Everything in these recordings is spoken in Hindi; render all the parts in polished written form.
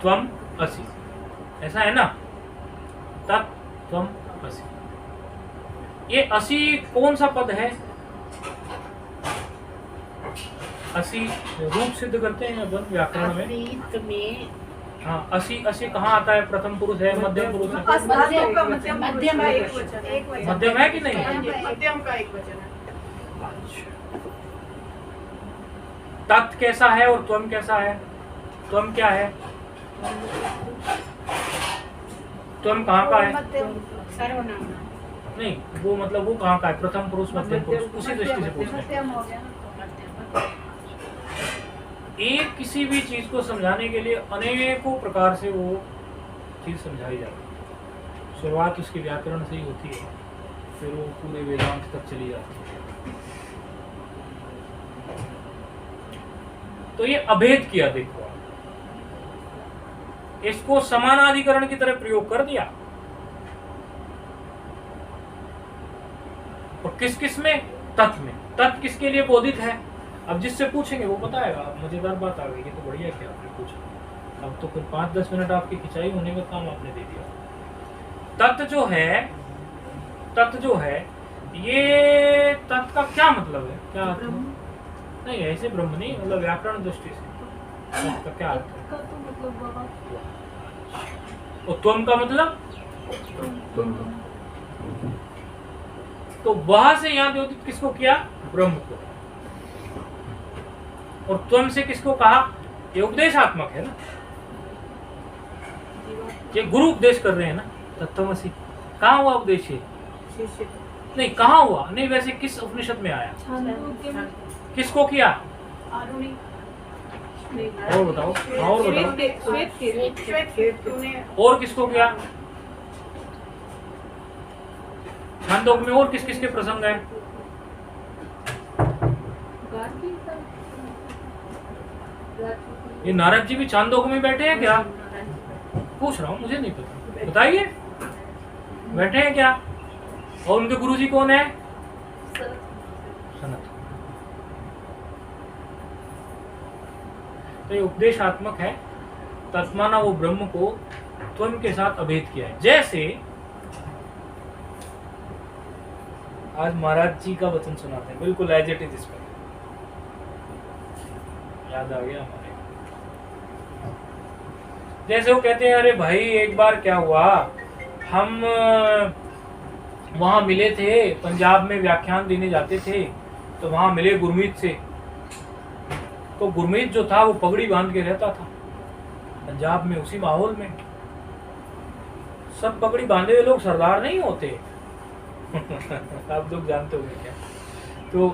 त्वम असि, ऐसा है ना, तत् त्वम असि। ये असि कौन सा पद है? असि रूप सिद्ध करते हैं अपन व्याकरण में। हाँ, असि असि कहाँ आता है? प्रथम पुरुष है, मध्यम पुरुष है? मध्यम है कि नहीं? मध्यम का एक वचन है। तत् कैसा है और त्वम कैसा है? त्वम क्या है? त्वम कहाँ का है? सर्वनाम नहीं, वो मतलब वो कहाँ का है? प्रथम पुरुष, मध्यम पुरुष, उसी दृष्टि से पूछ रहे हैं। एक किसी भी चीज को समझाने के लिए अनेकों प्रकार से वो चीज समझाई जाती है। शुरुआत उसके व्याकरण से ही होती है, फिर वो पूरे वेदांत तक चली जाती है। तो ये अभेद किया, देखो इसको समानाधिकरण की तरह प्रयोग कर दिया। और किस किस में? तत् में। तत् किसके लिए बोधित है? अब जिससे पूछेंगे वो बताएगा। अब मजेदार बात आ गई, ये तो बढ़िया क्या आपने पूछा। अब तो फिर 5-10 मिनट आपकी खिंचाई होने का काम आपने दे दिया। तत् जो है ये तत् का क्या मतलब है? क्या अर्थ है? नहीं, ऐसे ब्रह्म नहीं, मतलब व्याकरण दृष्टि से तत् का क्या अर्थ है? और त्वम का मतलब? तो वहां से यहां द्योतित किसको किया? ब्रह्म को। और त्वम से किसको कहा? ये उपदेशात्मक है ना, ये गुरु उपदेश कर रहे हैं ना, तत्त्वमसि। कहाँ हुआ उपदेश? नहीं, कहाँ हुआ? नहीं, वैसे किस उपनिषद में आया? किसको किया? और बताओ, और बताओ, और किसको किया? छांदोग्य में और किस किसके प्रसंग है? ये नारद जी भी छांदोग्य में बैठे हैं क्या? पूछ रहा हूँ, मुझे नहीं पता, बताइए। बैठे हैं क्या? और उनके गुरु जी कौन है? सनत। तो ये उपदेशात्मक है। तत्माना वो ब्रह्म को त्वम के साथ अभेद किया है। जैसे आज महाराज जी का वचन सुनाते हैं, बिल्कुल एज इट इज। इसमें याद आ गया हमारे, जैसे वो कहते हैं, अरे भाई एक बार क्या हुआ, हम वहां मिले थे, पंजाब में व्याख्यान देने जाते थे, तो वहां मिले गुरमीत से। तो गुरमीत जो था वो पगड़ी बांध के रहता था पंजाब में, उसी माहौल में। सब पगड़ी बांधे हुए लोग सरदार नहीं होते। आप लोग जानते होंगे क्या। तो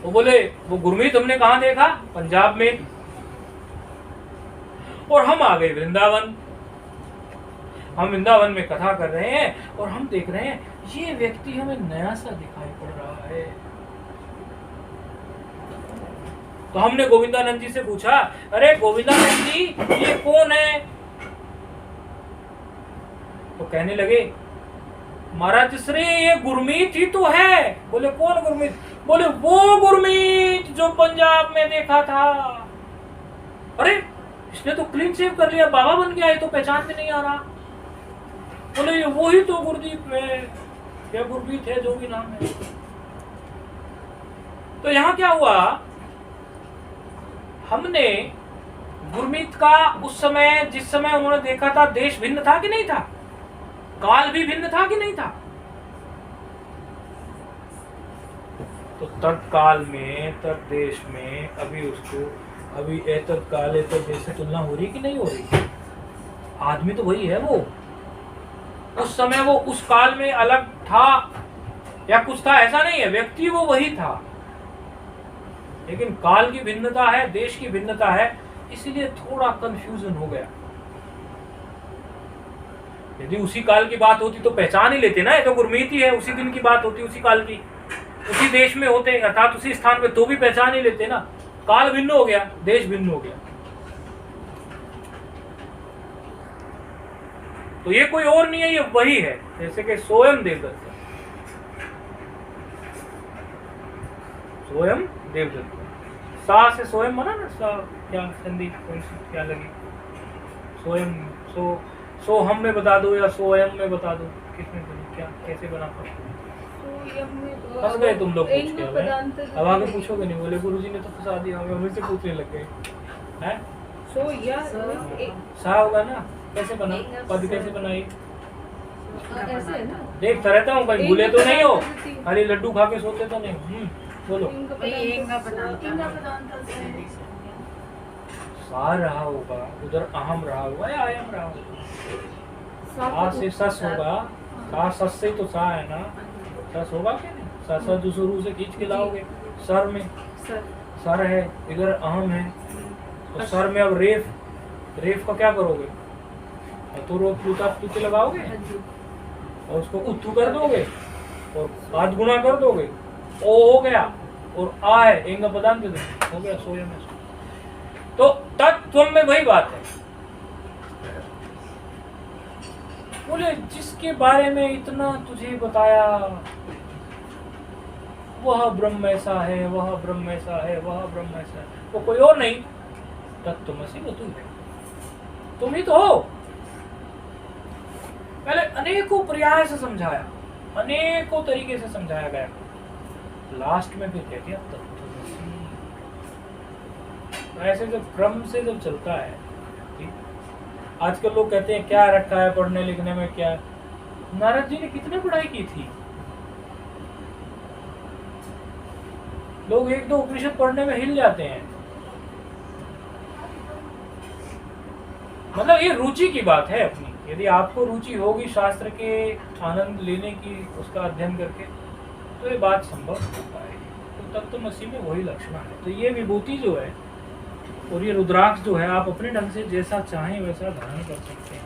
वो बोले, वो गुरमीत हमने कहाँ देखा? पंजाब में। और हम आ गए वृंदावन। हम वृंदावन में कथा कर रहे हैं और हम देख रहे हैं ये व्यक्ति हमें नया सा दिखाई पड़ रहा है। तो हमने गोविंदानंद जी से पूछा, अरे गोविंदानंद जी ये कौन है? तो कहने लगे, महाराज श्री ये गुरमीत ही तो है। बोले कौन गुरमीत? बोले वो गुरमीत जो पंजाब में देखा था। अरे इसने तो क्लीन शेव कर लिया, बाबा बन गया, ये तो पहचान में नहीं आ रहा। बोले वो ही तो गुरदीप में, क्या गुरमीत है, जो भी नाम है। तो यहाँ क्या हुआ, हमने गुरमीत का उस समय, जिस समय उन्होंने देखा था, देश भिन्न था कि नहीं था? काल भी भिन्न था कि नहीं था? तो तत्काल में, तत्देश में, अभी उसको, अभी एतत्काल एतद्देश से तुलना हो रही कि नहीं हो रही? आदमी तो वही है वो। उस समय वो उस काल में अलग था या कुछ था, ऐसा नहीं है। व्यक्ति वो वही था, लेकिन काल की भिन्नता है, देश की भिन्नता है, इसलिए थोड़ा कंफ्यूजन हो गया। यदि उसी काल की बात होती तो पहचान ही लेते ना, ये तो गुरमीत ही है। उसी दिन की बात होती, उसी काल की, उसी देश में होते, अर्थात उसी स्थान पे, तो भी पहचान ही लेते ना। काल भिन्न हो गया, देश भिन्न हो गया। तो ये कोई और नहीं है, ये वही है। जैसे कि स्वयं देवदत्त, स्वयं देवदत्त, सा से स्वयं बना ना, सा क्या संधि कौन सी क्या लगी? स्वयं, सो हम में बता दो या स्वयं में बता दो, किसमें बनी, क्या कैसे बना था? फंस गए तुम लोग पूछ के। अब आगे पूछोगे नहीं, बोले गुरुजी ने तो फंसा दिया, हमें मुझसे पूछने लग गए हैं। सा होगा ना, कैसे बना, पद कैसे बनाई? देखता रहता हूँ, कहीं भूले तो नहीं हो, खाली लड्डू खा के सोते तो नहीं। बोलो। सा रहा होगा उधर, अहम रहा होगा या अयम रहा होगा? सा से सस होगा, सा सस से तो सा है ना, सस होगा क्या नहीं? सा दूसरू से खींच के लाओगे, सर में सर है, इधर अहम है, तो सर में अब रेफ का क्या करोगे? तो रोज प्लूते लगाओगे और उसको उत्तु कर दोगे और 5 गुना कर दोगे, ओ हो गया, और आ है एंग पदांत हो गया, सोयम है। तो तत्व में वही बात है। बोले जिसके बारे में इतना तुझे बताया, वह ब्रह्म ऐसा है, वह ब्रह्म ऐसा है, वह ब्रह्म ऐसा है, वो कोई और नहीं, तत्वमसि वो तुम है, तुम ही तो हो। पहले अनेकों पर्याय से समझाया, अनेकों तरीके से समझाया गया, लास्ट में फिर कह दिया तत्वमसि। ऐसे जब क्रम से जब चलता है, आजकल लोग कहते हैं क्या रखा है पढ़ने लिखने में, क्या? नारद जी ने कितनी पढ़ाई की थी? लोग 1-2 उपनिषद पढ़ने में हिल जाते हैं। मतलब ये रुचि की बात है अपनी। यदि आपको रुचि होगी शास्त्र के आनंद लेने की, उसका अध्ययन करके, तो ये बात संभव हो पाएगी। तो तत्वमसि में वही लक्षण है। तो ये विभूति जो है और ये रुद्राक्ष जो है, आप अपने ढंग से जैसा चाहें वैसा धारण कर सकते हैं।